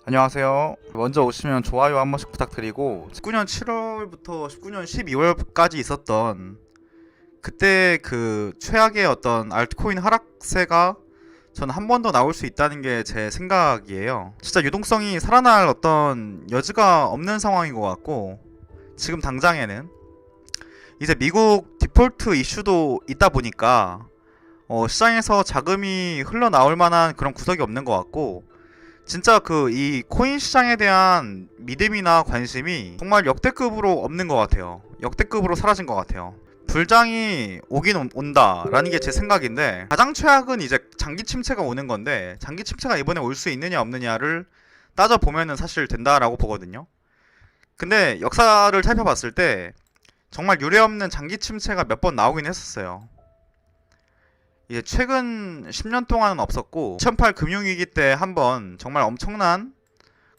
안녕하세요. 먼저 오시면 좋아요 한 번씩 부탁드리고 19년 7월부터 19년 12월까지 있었던 그때 그 최악의 어떤 알트코인 하락세가 저는 한 번 더 나올 수 있다는 게 제 생각이에요. 진짜 유동성이 살아날 어떤 여지가 없는 상황인 것 같고, 지금 당장에는 이제 미국 디폴트 이슈도 있다 보니까 시장에서 자금이 흘러나올 만한 그런 구석이 없는 것 같고, 진짜 그 이 코인 시장에 대한 믿음이나 관심이 정말 역대급으로 없는 것 같아요. 역대급으로 사라진 것 같아요. 불장이 오긴 온다라는 게 제 생각인데, 가장 최악은 이제 장기 침체가 오는 건데, 장기 침체가 이번에 올 수 있느냐 없느냐를 따져보면은 사실 된다라고 보거든요. 근데 역사를 살펴봤을 때 정말 유례없는 장기 침체가 몇 번 나오긴 했었어요. 이제 최근 10년 동안은 없었고, 2008 금융위기 때 한번 정말 엄청난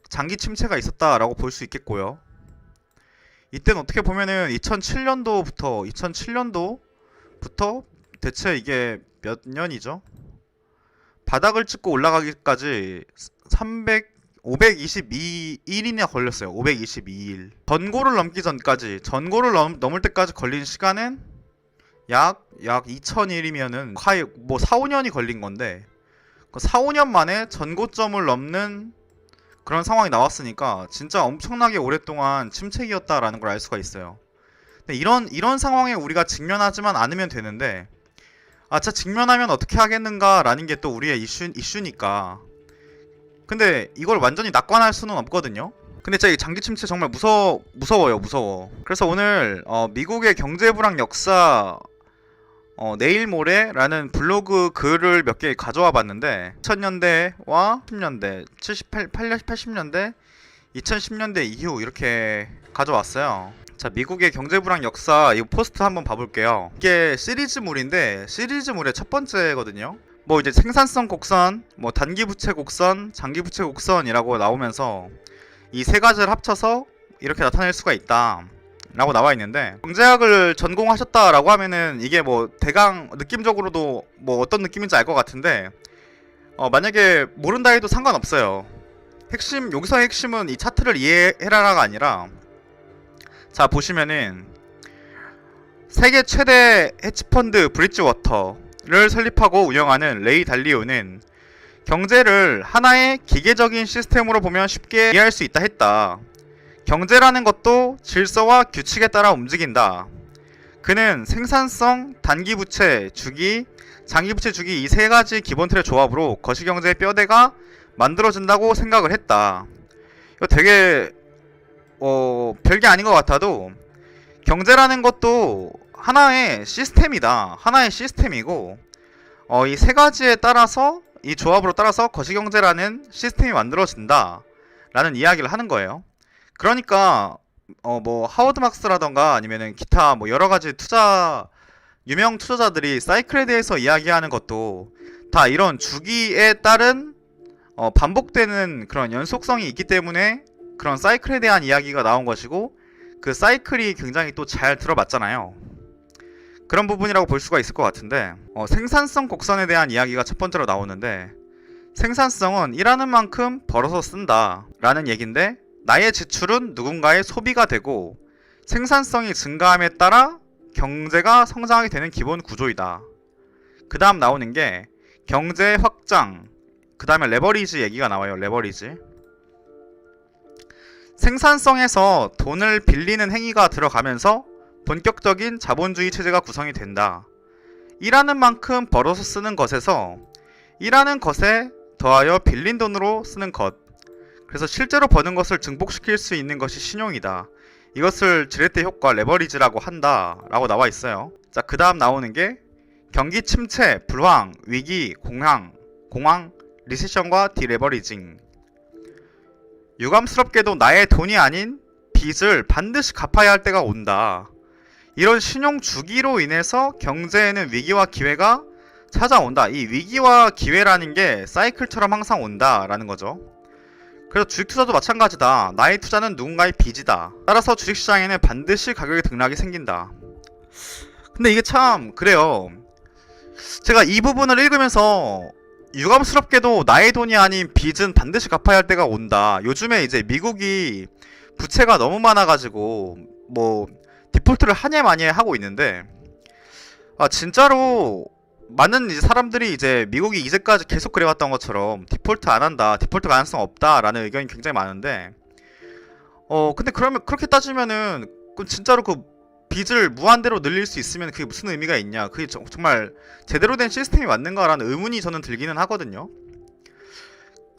장기 침체가 있었다라고 볼 수 있겠고요. 이때는 어떻게 보면은 2007년도부터 대체 이게 몇 년이죠? 바닥을 찍고 올라가기까지 522일이나 걸렸어요. 522일. 전고를 넘기 전까지, 전고를 넘을 때까지 걸린 시간은 약 2000일이면은 거의 뭐 4, 5년이 걸린 건데, 4, 5년 만에 전고점을 넘는 그런 상황이 나왔으니까 진짜 엄청나게 오랫동안 침체기였다라는 걸 알 수가 있어요. 근데 이런 상황에 우리가 직면하지만 않으면 되는데, 진짜 직면하면 어떻게 하겠는가라는 게 또 우리의 이슈니까. 근데 이걸 완전히 낙관할 수는 없거든요. 근데 진짜 이 장기 침체 정말 무서워요. 그래서 오늘 미국의 경제 불황 역사 내일 모레라는 블로그 글을 몇 개 가져와 봤는데, 2000년대와 10년대, 80년대, 2010년대 이후 이렇게 가져왔어요. 자, 미국의 경제 불황 역사 이 포스트 한번 봐볼게요. 이게 시리즈물인데, 시리즈물의 첫 번째거든요. 뭐 이제 생산성 곡선, 뭐 단기 부채 곡선, 장기 부채 곡선이라고 나오면서 이 세 가지를 합쳐서 이렇게 나타낼 수가 있다 라고 나와 있는데, 경제학을 전공하셨다라고 하면은 이게 뭐 대강 느낌적으로도 뭐 어떤 느낌인지 알 것 같은데, 만약에 모른다 해도 상관없어요. 여기서의 핵심은 이 차트를 이해해라가 아니라, 자 보시면은 세계 최대 헤지펀드 브릿지워터를 설립하고 운영하는 레이 달리오는 경제를 하나의 기계적인 시스템으로 보면 쉽게 이해할 수 있다 했다. 경제라는 것도 질서와 규칙에 따라 움직인다. 그는 생산성, 단기부채, 주기, 장기부채 주기 이 세 가지 기본 틀의 조합으로 거시경제의 뼈대가 만들어진다고 생각을 했다. 이거 되게 별게 아닌 것 같아도, 경제라는 것도 하나의 시스템이다. 하나의 시스템이고, 이 세 가지에 따라서, 이 조합으로 따라서 거시경제라는 시스템이 만들어진다 라는 이야기를 하는 거예요. 그러니까 뭐 하워드 막스라던가 아니면은 기타 뭐 여러가지 유명 투자자들이 사이클에 대해서 이야기하는 것도 다 이런 주기에 따른 반복되는 그런 연속성이 있기 때문에 그런 사이클에 대한 이야기가 나온 것이고, 그 사이클이 굉장히 또 잘 들어맞잖아요. 그런 부분이라고 볼 수가 있을 것 같은데, 생산성 곡선에 대한 이야기가 첫 번째로 나오는데, 생산성은 일하는 만큼 벌어서 쓴다 라는 얘기인데, 나의 지출은 누군가의 소비가 되고 생산성이 증가함에 따라 경제가 성장하게 되는 기본 구조이다. 그 다음 나오는 게 경제의 확장, 그 다음에 레버리지 얘기가 나와요. 레버리지. 생산성에서 돈을 빌리는 행위가 들어가면서 본격적인 자본주의 체제가 구성이 된다. 일하는 만큼 벌어서 쓰는 것에서 일하는 것에 더하여 빌린 돈으로 쓰는 것, 그래서 실제로 버는 것을 증폭시킬 수 있는 것이 신용이다. 이것을 지렛대 효과 레버리지라고 한다 라고 나와 있어요. 자, 그 다음 나오는 게 경기 침체, 불황, 위기, 공황, 리세션과 디레버리징. 유감스럽게도 나의 돈이 아닌 빚을 반드시 갚아야 할 때가 온다. 이런 신용 주기로 인해서 경제에는 위기와 기회가 찾아온다. 이 위기와 기회라는 게 사이클처럼 항상 온다라는 거죠. 그래서 주식 투자도 마찬가지다. 나의 투자는 누군가의 빚이다. 따라서 주식시장에는 반드시 가격의 등락이 생긴다. 근데 이게 참 그래요. 제가 이 부분을 읽으면서 유감스럽게도 나의 돈이 아닌 빚은 반드시 갚아야 할 때가 온다. 요즘에 이제 미국이 부채가 너무 많아가지고 뭐 디폴트를 하냐 마냐 하고 있는데, 진짜로 많은 이제 사람들이 이제 미국이 이제까지 계속 그래왔던 것처럼 디폴트 안 한다, 디폴트 가능성 없다라는 의견이 굉장히 많은데, 근데 그러면 그렇게 따지면은 그럼 진짜로 그 빚을 무한대로 늘릴 수 있으면 그게 무슨 의미가 있냐? 그게 정말 제대로 된 시스템이 맞는가라는 의문이 저는 들기는 하거든요.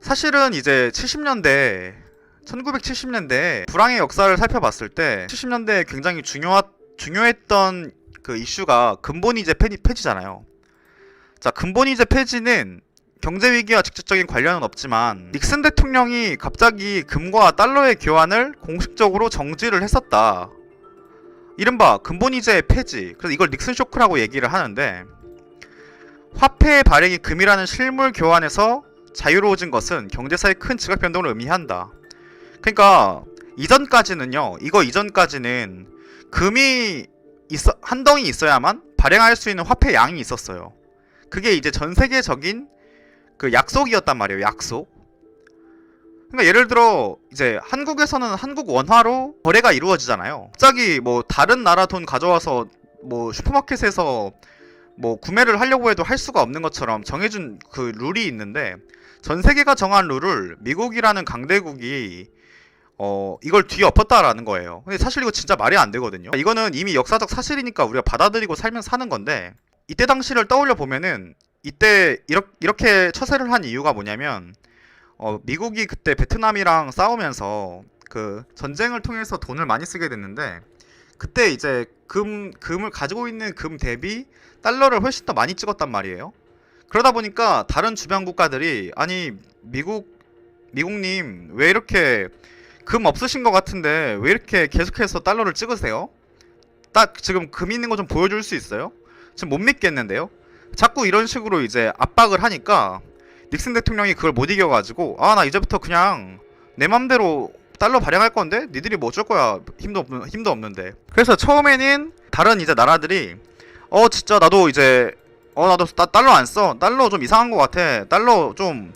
사실은 이제 70년대 1970년대 불황의 역사를 살펴봤을 때 70년대에 굉장히 중요했던 그 이슈가 근본이제 폐지잖아요. 자, 근본이제 폐지는 경제위기와 직접적인 관련은 없지만 닉슨 대통령이 갑자기 금과 달러의 교환을 공식적으로 정지를 했었다. 이른바 근본이제 폐지. 그래서 이걸 닉슨 쇼크라고 얘기를 하는데, 화폐의 발행이 금이라는 실물 교환에서 자유로워진 것은 경제사의 큰 지각 변동을 의미한다. 그러니까 이전까지는 금이 한 덩이 있어야만 발행할 수 있는 화폐 양이 있었어요. 그게 이제 전 세계적인 그 약속이었단 말이에요. 약속. 그러니까 예를 들어 이제 한국에서는 한국 원화로 거래가 이루어지잖아요. 갑자기 뭐 다른 나라 돈 가져와서 뭐 슈퍼마켓에서 뭐 구매를 하려고 해도 할 수가 없는 것처럼 정해준 그 룰이 있는데, 전 세계가 정한 룰을 미국이라는 강대국이 이걸 뒤엎었다라는 거예요. 근데 사실 이거 진짜 말이 안 되거든요. 이거는 이미 역사적 사실이니까 우리가 받아들이고 살면 사는 건데, 이때 당시를 떠올려 보면은 이때 이렇게 처세를 한 이유가 뭐냐면, 미국이 그때 베트남이랑 싸우면서 그 전쟁을 통해서 돈을 많이 쓰게 됐는데, 그때 이제 금을 가지고 있는 금 대비 달러를 훨씬 더 많이 찍었단 말이에요. 그러다 보니까 다른 주변 국가들이, 아니 미국님 왜 이렇게 금 없으신 것 같은데 왜 이렇게 계속해서 달러를 찍으세요? 딱 지금 금 있는 거 좀 보여줄 수 있어요? 지금 못 믿겠는데요? 자꾸 이런 식으로 이제 압박을 하니까 닉슨 대통령이 그걸 못 이겨가지고, 나 이제부터 그냥 내 맘대로 달러 발행할 건데 니들이 뭐 어쩔 거야, 힘도 없는데. 그래서 처음에는 다른 이제 나라들이 진짜 나도 이제 나도 달러 안 써, 달러 좀 이상한 거 같아, 달러 좀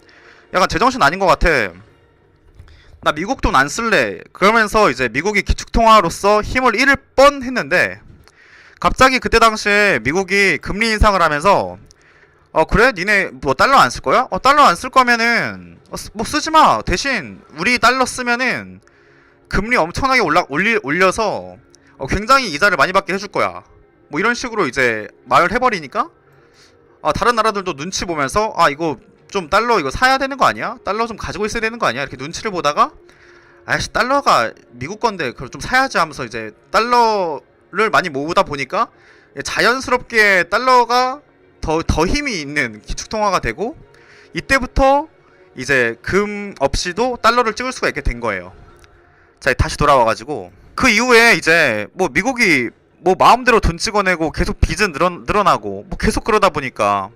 약간 제정신 아닌 거 같아, 나 미국 돈 안 쓸래, 그러면서 이제 미국이 기축통화로서 힘을 잃을 뻔 했는데, 갑자기 그때 당시에 미국이 금리 인상을 하면서 그래? 니네 뭐 달러 안 쓸 거야? 달러 안 쓸 거면은 뭐 쓰지 마. 대신 우리 달러 쓰면은 금리 엄청나게 올려서 굉장히 이자를 많이 받게 해줄 거야. 뭐 이런 식으로 이제 말을 해버리니까 다른 나라들도 눈치 보면서 이거 좀 달러 이거 사야 되는 거 아니야? 달러 좀 가지고 있어야 되는 거 아니야? 이렇게 눈치를 보다가, 아이씨 달러가 미국 건데 그걸 좀 사야지 하면서 이제 달러를 많이 모으다 보니까 자연스럽게 달러가 더 힘이 있는 기축통화가 되고, 이때부터 이제 금 없이도 달러를 찍을 수가 있게 된 거예요. 자, 다시 돌아와가지고 그 이후에 이제 뭐 미국이 뭐 마음대로 돈 찍어내고 계속 빚은 늘어나고 뭐 계속 그러다 보니까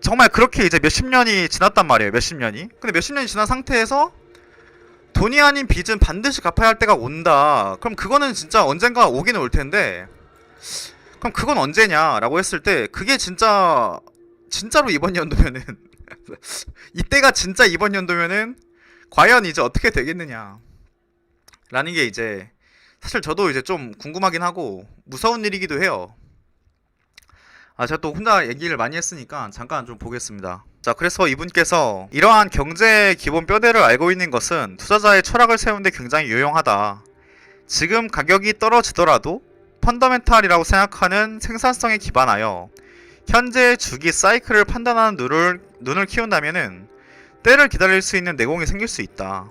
정말 그렇게 이제 몇십 년이 지났단 말이에요. 몇십 년이. 근데 몇십 년이 지난 상태에서 돈이 아닌 빚은 반드시 갚아야 할 때가 온다. 그럼 그거는 진짜 언젠가 오기는 올 텐데, 그럼 그건 언제냐라고 했을 때, 그게 진짜로 이번 연도면은 이때가 진짜 이번 연도면은 과연 이제 어떻게 되겠느냐 라는 게 이제 사실 저도 이제 좀 궁금하긴 하고 무서운 일이기도 해요. 제가 또 혼자 얘기를 많이 했으니까 잠깐 좀 보겠습니다. 자, 그래서 이분께서 이러한 경제의 기본 뼈대를 알고 있는 것은 투자자의 철학을 세우는데 굉장히 유용하다. 지금 가격이 떨어지더라도 펀더멘탈이라고 생각하는 생산성에 기반하여 현재의 주기 사이클을 판단하는 눈을 키운다면은 때를 기다릴 수 있는 내공이 생길 수 있다.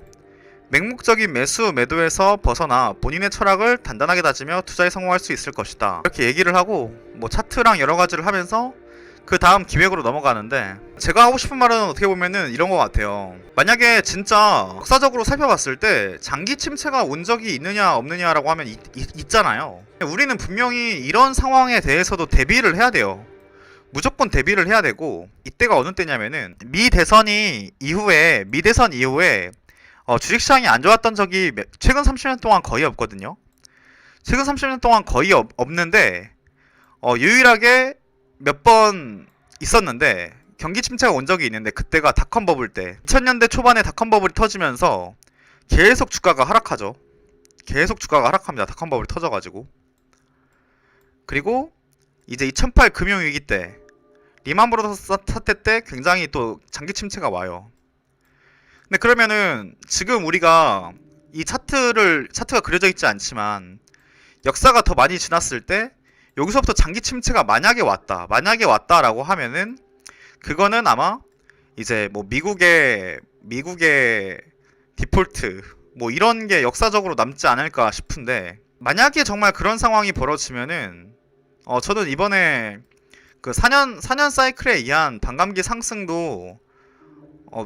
맹목적인 매수 매도에서 벗어나 본인의 철학을 단단하게 다지며 투자에 성공할 수 있을 것이다. 이렇게 얘기를 하고 뭐 차트랑 여러 가지를 하면서 그 다음 기획으로 넘어가는데, 제가 하고 싶은 말은 어떻게 보면은 이런 것 같아요. 만약에 진짜 역사적으로 살펴봤을 때 장기 침체가 온 적이 있느냐 없느냐라고 하면 있잖아요. 우리는 분명히 이런 상황에 대해서도 대비를 해야 돼요. 무조건 대비를 해야 되고, 이때가 어느 때냐면은 미 대선 이후에 주식시장이 안 좋았던 적이 최근 30년 동안 거의 없거든요. 최근 30년 동안 거의 없는데 유일하게 몇 번 있었는데, 경기 침체가 온 적이 있는데 그때가 닷컴 버블 때 2000년대 초반에 닷컴 버블이 터지면서 계속 주가가 하락하죠. 계속 주가가 하락합니다. 닷컴 버블이 터져가지고. 그리고 이제 2008 금융위기 때 리만 브라더스 사태 때 굉장히 또 장기 침체가 와요. 근데 그러면은 지금 우리가 이 차트가 그려져 있지 않지만 역사가 더 많이 지났을 때 여기서부터 장기 침체가 만약에 왔다라고 하면은 그거는 아마 이제 뭐 미국의 디폴트 뭐 이런 게 역사적으로 남지 않을까 싶은데, 만약에 정말 그런 상황이 벌어지면은 저는 이번에 그 4년 사이클에 의한 반감기 상승도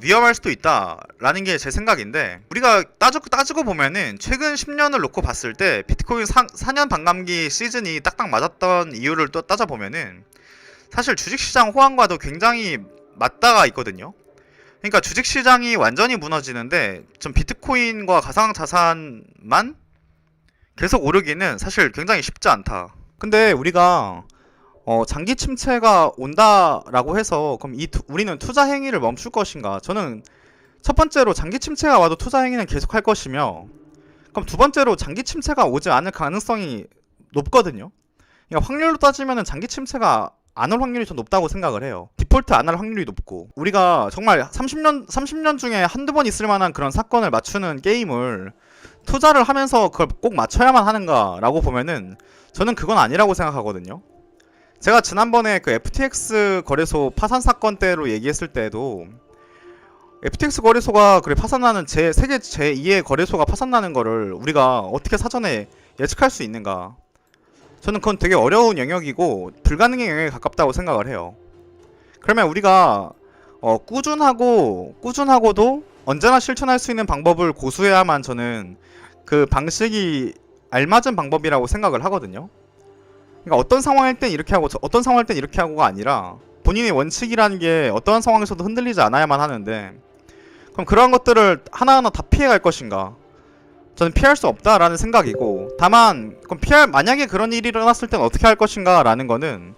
위험할 수도 있다라는 게 제 생각인데, 우리가 따지고 보면은 최근 10년을 놓고 봤을 때 비트코인 4년 반감기 시즌이 딱딱 맞았던 이유를 또 따져보면은 사실 주식시장 호황과도 굉장히 맞닿아 있거든요. 그러니까 주식시장이 완전히 무너지는데 좀 비트코인과 가상자산만 계속 오르기는 사실 굉장히 쉽지 않다. 근데 우리가 장기 침체가 온다라고 해서 그럼 우리는 투자 행위를 멈출 것인가? 저는 첫 번째로 장기 침체가 와도 투자 행위는 계속 할 것이며, 그럼 두 번째로 장기 침체가 오지 않을 가능성이 높거든요. 그러니까 확률로 따지면은 장기 침체가 안 올 확률이 더 높다고 생각을 해요. 디폴트 안 할 확률이 높고, 우리가 정말 30년 중에 한두 번 있을 만한 그런 사건을 맞추는 게임을 투자를 하면서 그걸 꼭 맞춰야만 하는가라고 보면은 저는 그건 아니라고 생각하거든요. 제가 지난번에 그 FTX 거래소 파산 사건 때로 얘기했을 때도 FTX 거래소가 그래 파산나는 세계 제2의 거래소가 파산나는 거를 우리가 어떻게 사전에 예측할 수 있는가? 저는 그건 되게 어려운 영역이고 불가능의 영역에 가깝다고 생각을 해요. 그러면 우리가 꾸준하고도 언제나 실천할 수 있는 방법을 고수해야만 저는 그 방식이 알맞은 방법이라고 생각을 하거든요. 그러니까 어떤 상황일 땐 이렇게 하고 어떤 상황일 땐 이렇게 하고가 아니라 본인의 원칙이라는 게 어떠한 상황에서도 흔들리지 않아야만 하는데, 그럼 그러한 것들을 하나하나 다 피해갈 것인가? 저는 피할 수 없다라는 생각이고, 다만 그럼 만약에 그런 일이 일어났을 땐 어떻게 할 것인가 라는 거는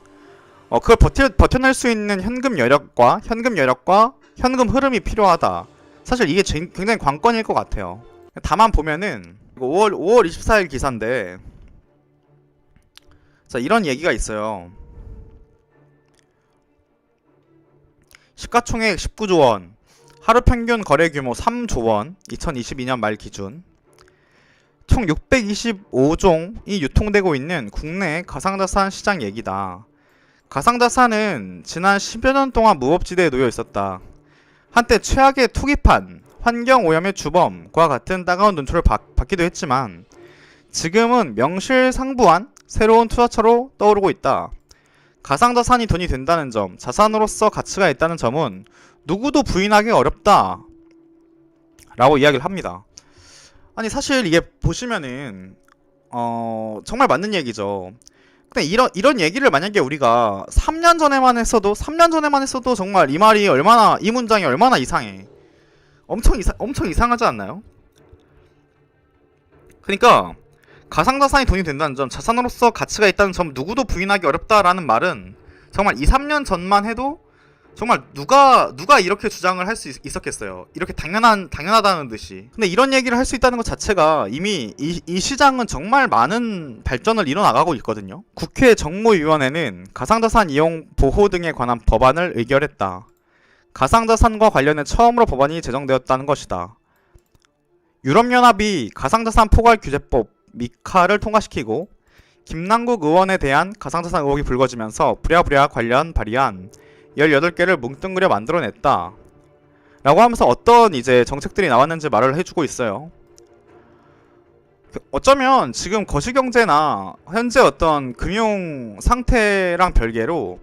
그걸 버텨낼 수 있는 현금 여력과 현금 흐름이 필요하다. 사실 이게 굉장히 관건일 것 같아요. 다만 보면은 5월 24일 기사인데, 자, 이런 얘기가 있어요. 시가총액 19조 원, 하루 평균 거래 규모 3조 원, 2022년 말 기준. 총 625종이 유통되고 있는 국내 가상자산 시장 얘기다. 가상자산은 지난 10여 년 동안 무법지대에 놓여 있었다. 한때 최악의 투기판, 환경오염의 주범과 같은 따가운 눈초를 받기도 했지만 지금은 명실상부한 새로운 투자처로 떠오르고 있다. 가상자산이 돈이 된다는 점, 자산으로서 가치가 있다는 점은 누구도 부인하기 어렵다 라고 이야기를 합니다. 아니 사실 이게 보시면은 정말 맞는 얘기죠. 근데 이런 얘기를 만약에 우리가 3년 전에만 했어도 정말 이 문장이 얼마나 이상해. 엄청 이상하지 않나요? 그러니까 가상자산이 돈이 된다는 점, 자산으로서 가치가 있다는 점 누구도 부인하기 어렵다라는 말은 정말 2, 3년 전만 해도 정말 누가 이렇게 주장을 할 수 있었겠어요. 이렇게 당연하다는 듯이. 근데 이런 얘기를 할 수 있다는 것 자체가 이미 이 시장은 정말 많은 발전을 이뤄나가고 있거든요. 국회 정무위원회는 가상자산 이용 보호 등에 관한 법안을 의결했다. 가상자산과 관련해 처음으로 법안이 제정되었다는 것이다. 유럽연합이 가상자산 포괄 규제법 미카를 통과시키고 김남국 의원에 대한 가상자산 의혹이 불거지면서 부랴부랴 관련 발의안 18개를 뭉뚱그려 만들어냈다 라고 하면서 어떤 이제 정책들이 나왔는지 말을 해주고 있어요. 어쩌면 지금 거시경제나 현재 어떤 금융 상태랑 별개로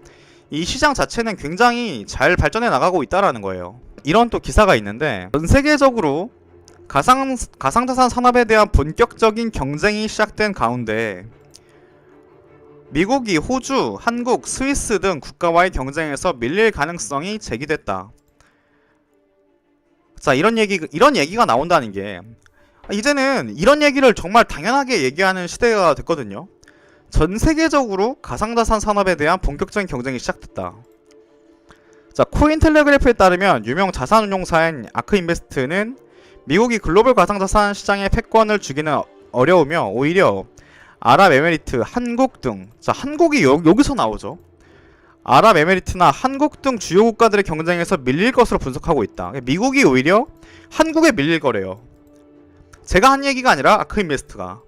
이 시장 자체는 굉장히 잘 발전해 나가고 있다라는 거예요. 이런 또 기사가 있는데, 전 세계적으로 가상자산 산업에 대한 본격적인 경쟁이 시작된 가운데 미국이 호주, 한국, 스위스 등 국가와의 경쟁에서 밀릴 가능성이 제기됐다. 자, 이런 얘기가 나온다는 게 이제는 이런 얘기를 정말 당연하게 얘기하는 시대가 됐거든요. 전 세계적으로 가상자산 산업에 대한 본격적인 경쟁이 시작됐다. 자, 코인텔레그래프에 따르면 유명 자산운용사인 아크인베스트는 미국이 글로벌 가상자산 시장에 패권을 주기는 어려우며 오히려 아랍에미리트, 한국 등, 자, 한국이 여기서 나오죠. 아랍에미리트나 한국 등 주요 국가들의 경쟁에서 밀릴 것으로 분석하고 있다. 미국이 오히려 한국에 밀릴 거래요. 제가 한 얘기가 아니라 아크인베스트가.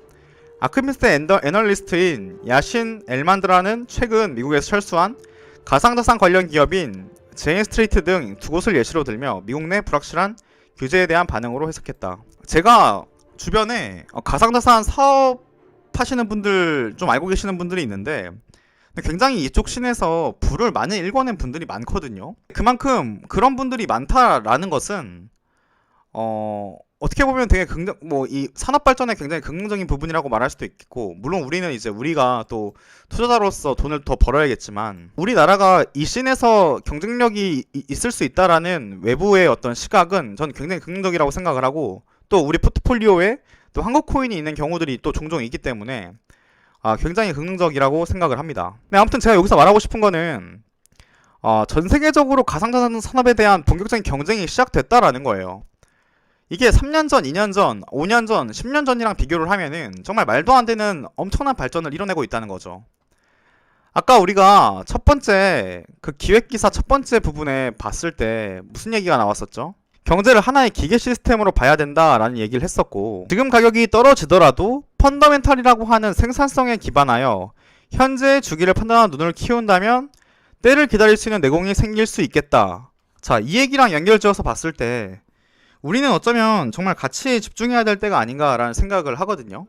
아크인베스트 애널리스트인 야신 엘만드라는 최근 미국에서 철수한 가상자산 관련 기업인 제인스트리트 등 두 곳을 예시로 들며 미국 내 불확실한 규제에 대한 반응으로 해석했다. 제가 주변에 가상자산 사업하시는 분들 좀 알고 계시는 분들이 있는데 굉장히 이쪽 씬에서 부를 많이 읽어낸 분들이 많거든요. 그만큼 그런 분들이 많다라는 것은 어떻게 보면 되게 이 산업 발전에 굉장히 긍정적인 부분이라고 말할 수도 있겠고, 물론 우리는 이제 우리가 또 투자자로서 돈을 더 벌어야겠지만, 우리나라가 이 씬에서 경쟁력이 있을 수 있다라는 외부의 어떤 시각은 전 굉장히 긍정적이라고 생각을 하고, 또 우리 포트폴리오에 또 한국 코인이 있는 경우들이 또 종종 있기 때문에 굉장히 긍정적이라고 생각을 합니다. 네, 아무튼 제가 여기서 말하고 싶은 거는 전 세계적으로 가상자산 산업에 대한 본격적인 경쟁이 시작됐다라는 거예요. 이게 3년 전, 2년 전, 5년 전, 10년 전이랑 비교를 하면은 정말 말도 안 되는 엄청난 발전을 이뤄내고 있다는 거죠. 아까 우리가 첫 번째 그 기획기사 첫 번째 부분에 봤을 때 무슨 얘기가 나왔었죠? 경제를 하나의 기계 시스템으로 봐야 된다라는 얘기를 했었고, 지금 가격이 떨어지더라도 펀더멘탈이라고 하는 생산성에 기반하여 현재의 주기를 판단하는 눈을 키운다면 때를 기다릴 수 있는 내공이 생길 수 있겠다. 자, 이 얘기랑 연결지어서 봤을 때 우리는 어쩌면 정말 같이 집중해야 될 때가 아닌가라는 생각을 하거든요.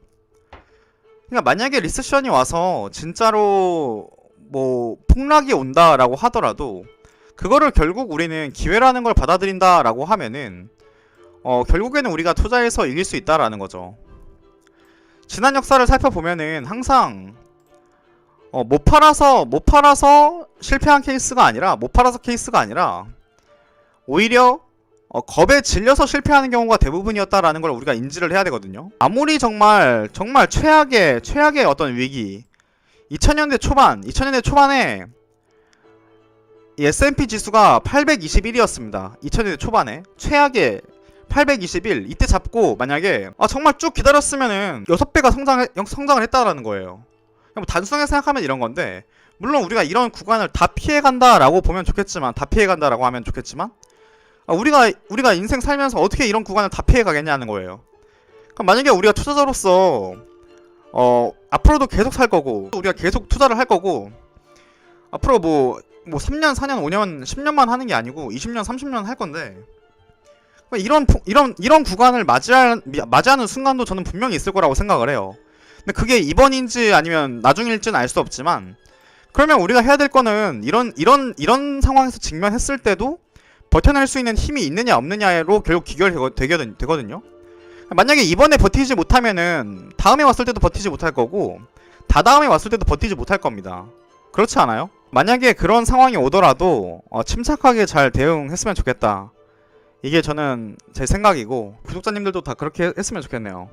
그러니까 만약에 리세션이 와서 진짜로 뭐 폭락이 온다라고 하더라도 그거를 결국 우리는 기회라는 걸 받아들인다라고 하면은 결국에는 우리가 투자해서 이길 수 있다라는 거죠. 지난 역사를 살펴보면은 항상 못 팔아서 실패한 케이스가 아니라, 못 팔아서 케이스가 아니라 오히려 겁에 질려서 실패하는 경우가 대부분이었다라는 걸 우리가 인지를 해야 되거든요. 아무리 정말 최악의 어떤 위기, 2000년대 초반에 이 S&P 지수가 821이었습니다. 2000년대 초반에 최악의 821, 이때 잡고 만약에 정말 쭉 기다렸으면은 6배가 성장을 했다라는 거예요. 뭐 단순하게 생각하면 이런 건데, 물론 우리가 이런 구간을 다 피해간다라고 하면 좋겠지만 우리가 인생 살면서 어떻게 이런 구간을 다 피해가겠냐는 거예요. 그럼 만약에 우리가 투자자로서 앞으로도 계속 살 거고, 우리가 계속 투자를 할 거고, 앞으로 뭐 3년, 4년, 5년, 10년만 하는 게 아니고 20년, 30년 할 건데, 이런 구간을 맞이하는 순간도 저는 분명히 있을 거라고 생각을 해요. 근데 그게 이번인지 아니면 나중일지는 알 수 없지만, 그러면 우리가 해야 될 거는 이런 상황에서 직면했을 때도 버텨낼 수 있는 힘이 있느냐 없느냐로 결국 되거든요. 만약에 이번에 버티지 못하면은 다음에 왔을 때도 버티지 못할 거고, 다다음에 왔을 때도 버티지 못할 겁니다. 그렇지 않아요? 만약에 그런 상황이 오더라도 침착하게 잘 대응했으면 좋겠다. 이게 저는 제 생각이고, 구독자님들도 다 그렇게 했으면 좋겠네요.